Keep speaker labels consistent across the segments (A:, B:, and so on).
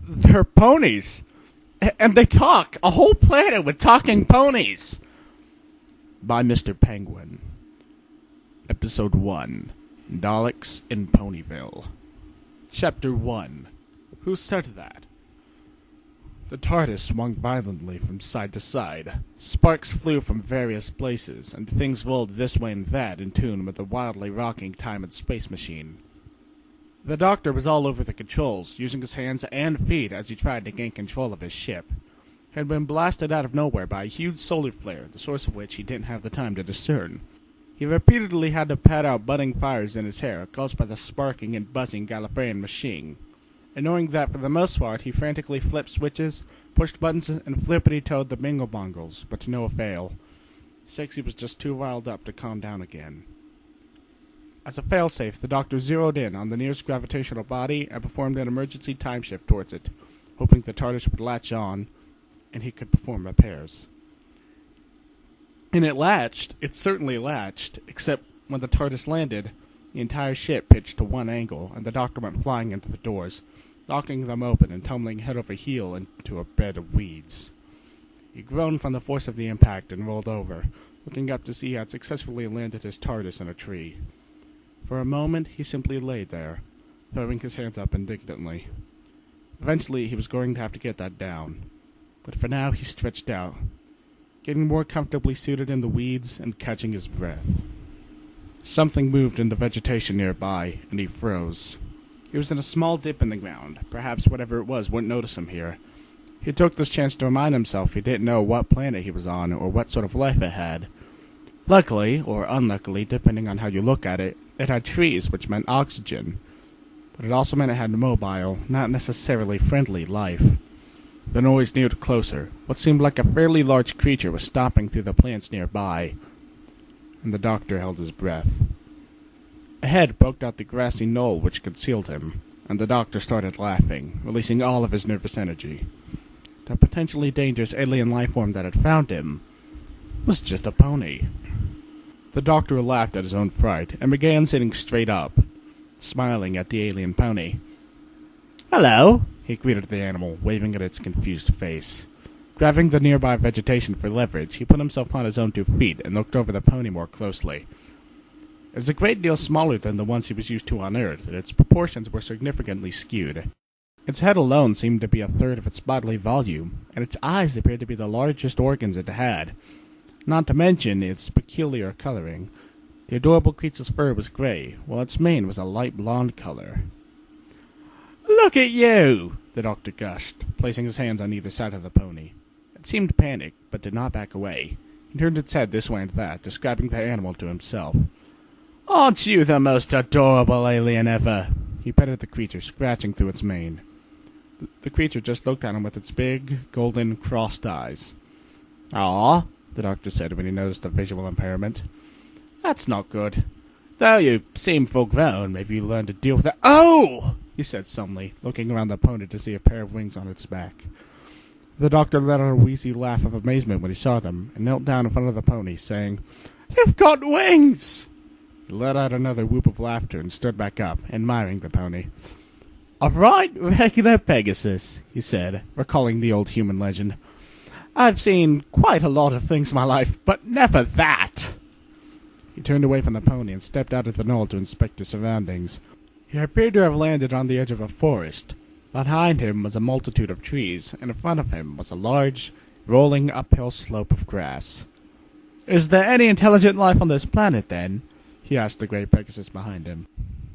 A: They're ponies. And they talk. A whole planet with talking ponies. By Mr. Penguin. Episode 1. Daleks in Ponyville. Chapter 1. Who said that? The TARDIS swung violently from side to side. Sparks flew from various places, and things rolled this way and that in tune with the wildly rocking time and space machine. The Doctor was all over the controls, using his hands and feet as he tried to gain control of his ship. He had been blasted out of nowhere by a huge solar flare, the source of which he didn't have the time to discern. He repeatedly had to pat out budding fires in his hair, caused by the sparking and buzzing Gallifreyan machine. And knowing that for the most part he frantically flipped switches, pushed buttons, and flippity-toed the bingle-bongles, but to no avail. Sexy was just too riled up to calm down again. As a failsafe, the Doctor zeroed in on the nearest gravitational body and performed an emergency time shift towards it, hoping the TARDIS would latch on, and he could perform repairs. And it certainly latched, except when the TARDIS landed, the entire ship pitched to one angle, and the Doctor went flying into the doors, knocking them open and tumbling head over heel into a bed of weeds. He groaned from the force of the impact and rolled over, looking up to see he had successfully landed his TARDIS in a tree. For a moment, he simply lay there, throwing his hands up indignantly. Eventually, he was going to have to get that down, but for now he stretched out, getting more comfortably suited in the weeds and catching his breath. Something moved in the vegetation nearby, and he froze. He was in a small dip in the ground. Perhaps whatever it was wouldn't notice him here. He took this chance to remind himself he didn't know what planet he was on or what sort of life it had. Luckily, or unluckily, depending on how you look at it had trees, which meant oxygen. But it also meant it had mobile, not necessarily friendly life. The noise neared closer. What seemed like a fairly large creature was stomping through the plants nearby, and the Doctor held his breath. A head poked out the grassy knoll which concealed him, and the Doctor started laughing, releasing all of his nervous energy. The potentially dangerous alien lifeform that had found him was just a pony. The Doctor laughed at his own fright and began sitting straight up, smiling at the alien pony. "Hello," he greeted the animal, waving at its confused face. Grabbing the nearby vegetation for leverage, he put himself on his own 2 feet and looked over the pony more closely. It was a great deal smaller than the ones he was used to on Earth, and its proportions were significantly skewed. Its head alone seemed to be a third of its bodily volume, and its eyes appeared to be the largest organs it had, not to mention its peculiar coloring. The adorable creature's fur was gray, while its mane was a light blonde color. "Look at you!" the Doctor gushed, placing his hands on either side of the pony. It seemed panicked, but did not back away. He turned its head this way and that, describing the animal to himself. "Aren't you the most adorable alien ever?" He petted the creature, scratching through its mane. The creature just looked at him with its big, golden, crossed eyes. "Ah," the Doctor said when he noticed a visual impairment. "That's not good. Though you seem full grown, maybe you learn to deal with it." "Oh!" he said sullenly, looking around the pony to see a pair of wings on its back. The Doctor let out a wheezy laugh of amazement when he saw them, and knelt down in front of the pony, saying, "You've got wings!" He let out another whoop of laughter and stood back up, admiring the pony. "A right regular Pegasus," he said, recalling the old human legend. "I've seen quite a lot of things in my life, but never that." He turned away from the pony and stepped out of the knoll to inspect his surroundings. He appeared to have landed on the edge of a forest. Behind him was a multitude of trees, and in front of him was a large, rolling uphill slope of grass. "Is there any intelligent life on this planet, then?" he asked the gray Pegasus behind him.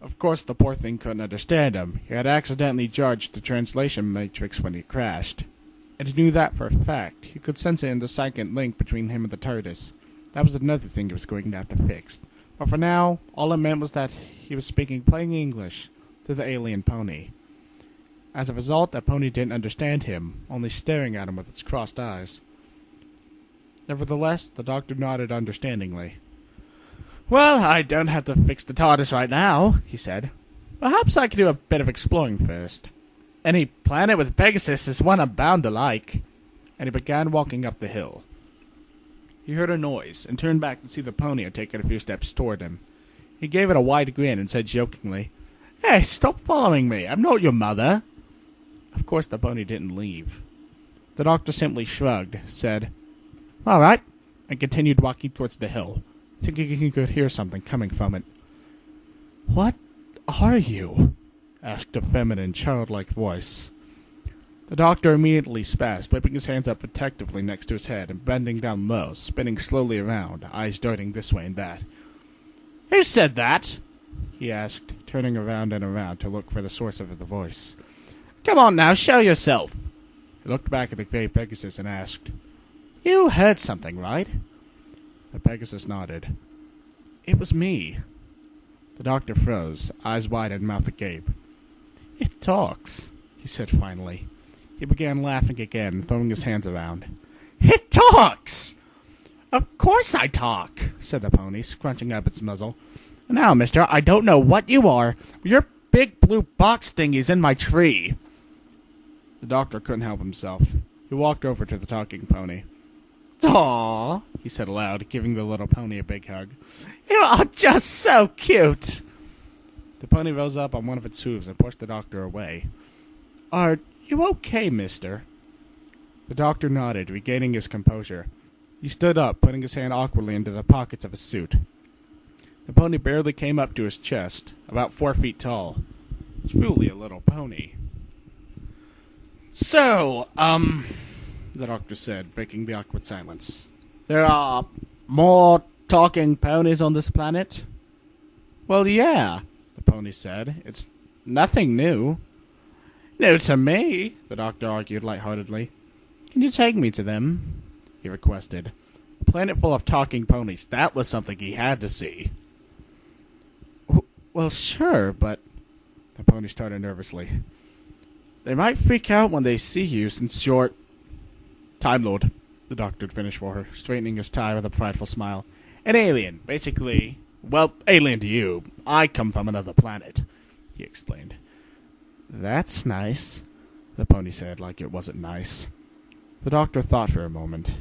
A: Of course, the poor thing couldn't understand him. He had accidentally jarred the translation matrix when he crashed. And he knew that for a fact. He could sense it in the second link between him and the TARDIS. That was another thing he was going to have to fix. But for now, all it meant was that he was speaking plain English to the alien pony. As a result, that pony didn't understand him, only staring at him with its crossed eyes. Nevertheless, the Doctor nodded understandingly. "Well, I don't have to fix the TARDIS right now," he said. "Perhaps I could do a bit of exploring first. Any planet with Pegasus is one I'm bound to like." And he began walking up the hill. He heard a noise, and turned back to see the pony had taken a few steps toward him. He gave it a wide grin and said jokingly, "Hey, stop following me. I'm not your mother." Of course the pony didn't leave. The doctor simply shrugged, said, "All right," and continued walking towards the hill, thinking he could hear something coming from it. "What are you?" asked a feminine, childlike voice. The doctor immediately spazzed, whipping his hands up protectively next to his head and bending down low, spinning slowly around, eyes darting this way and that. "Who said that?" he asked, turning around and around to look for the source of the voice. "Come on now, show yourself." He looked back at the gray Pegasus and asked, "You heard something, right?" The Pegasus nodded. "It was me." The doctor froze, eyes wide and mouth agape. "It talks," he said finally. He began laughing again, throwing his hands around. "It talks!" "Of course I talk," said the pony, scrunching up its muzzle. "Now, mister, I don't know what you are, but your big blue box thing is in my tree." The doctor couldn't help himself. He walked over to the talking pony. "Aw," he said aloud, giving the little pony a big hug. "You are just so cute." The pony rose up on one of its hooves and pushed the doctor away. "Are you okay, mister?" The doctor nodded, regaining his composure. He stood up, putting his hand awkwardly into the pockets of his suit. The pony barely came up to his chest, about 4 feet tall. Truly a little pony. "So, the doctor said, breaking the awkward silence. "There are more talking ponies on this planet?" "Well, yeah," the pony said. "It's nothing new." "New to me," the doctor argued lightheartedly. "Can you take me to them?" he requested. A planet full of talking ponies. That was something he had to see. "Well, sure, but..." The pony started nervously. "They might freak out when they see you, since you're..." "Time Lord," the doctor had finished for her, straightening his tie with a prideful smile. "An alien, basically. Well, alien to you. I come from another planet," he explained. "That's nice," the pony said, like it wasn't nice. The doctor thought for a moment.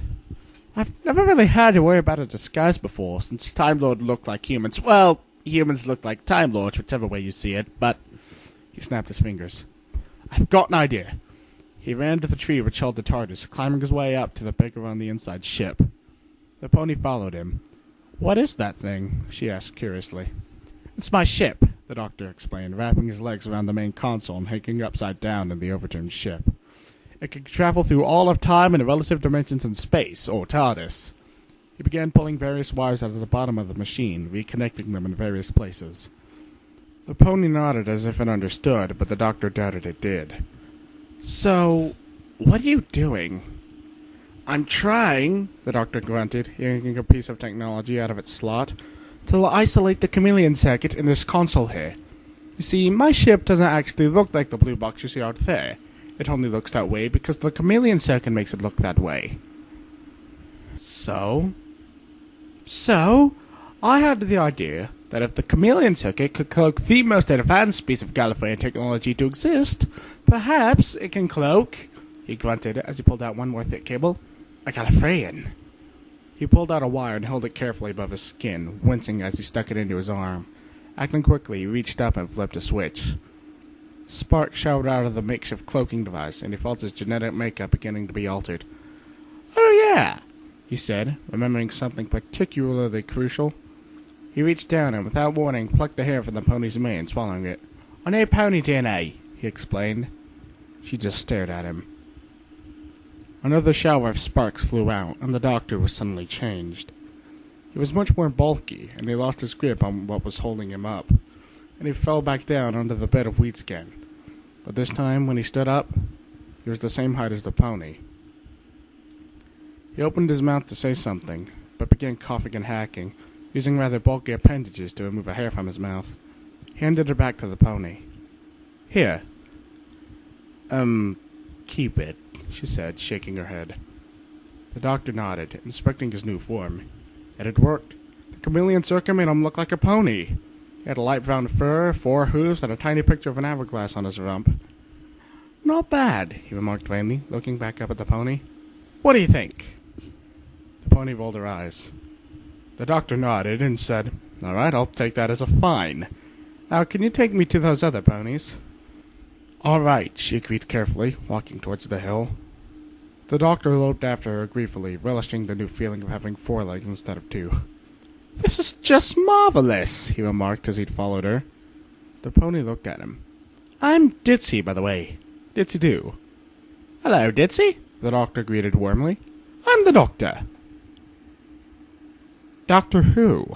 A: "I've never really had to worry about a disguise before, since Time Lord looked like humans. Well, humans look like Time Lords, whichever way you see it, but..." He snapped his fingers. "I've got an idea." He ran to the tree which held the TARDIS, climbing his way up to the bigger on the inside ship. The pony followed him. "What is that thing?" she asked curiously. "It's my ship," the doctor explained, wrapping his legs around the main console and hanging upside down in the overturned ship. "It can travel through all of time and the relative dimensions in space, or TARDIS." He began pulling various wires out of the bottom of the machine, reconnecting them in various places. The pony nodded as if it understood, but the doctor doubted it did. "So, what are you doing?" "I'm trying," the doctor grunted, yanking a piece of technology out of its slot, "to isolate the chameleon circuit in this console here. You see, my ship doesn't actually look like the blue box you see out there. It only looks that way because the chameleon circuit makes it look that way." So, I had the idea that if the chameleon circuit could cloak the most advanced piece of Gallifreyan technology to exist, perhaps it can cloak, he grunted as he pulled out one more thick cable, a Gallifreyan. He pulled out a wire and held it carefully above his skin, wincing as he stuck it into his arm. Acting quickly, he reached up and flipped a switch. Sparks showered out of the makeshift cloaking device, and he felt his genetic makeup beginning to be altered. "Oh yeah," he said, remembering something particularly crucial. He reached down and, without warning, plucked the hair from the pony's mane, swallowing it. "I need pony DNA," he explained. She just stared at him. Another shower of sparks flew out, and the doctor was suddenly changed. He was much more bulky, and he lost his grip on what was holding him up, and he fell back down onto the bed of weeds again. But this time, when he stood up, he was the same height as the pony. He opened his mouth to say something, but began coughing and hacking, using rather bulky appendages to remove a hair from his mouth. He handed her back to the pony. "Here." Keep it," she said, shaking her head. The doctor nodded, inspecting his new form. It had worked. The chameleon circuit made him look like a pony. He had a light brown fur, 4 hooves, and a tiny picture of an hourglass on his rump. "Not bad," he remarked vainly, looking back up at the pony. "What do you think?" The pony rolled her eyes. The doctor nodded and said, "All right, I'll take that as a fine. Now, can you take me to those other ponies?" All right, she agreed carefully, walking towards the hill. The doctor loped after her gleefully, relishing the new feeling of having 4 legs instead of 2. This is just marvelous, he remarked as he'd followed her. The pony looked at him. I'm Ditzy, by the way. Ditzy do. Hello, Ditzy, the doctor greeted warmly. I'm the doctor. Doctor who?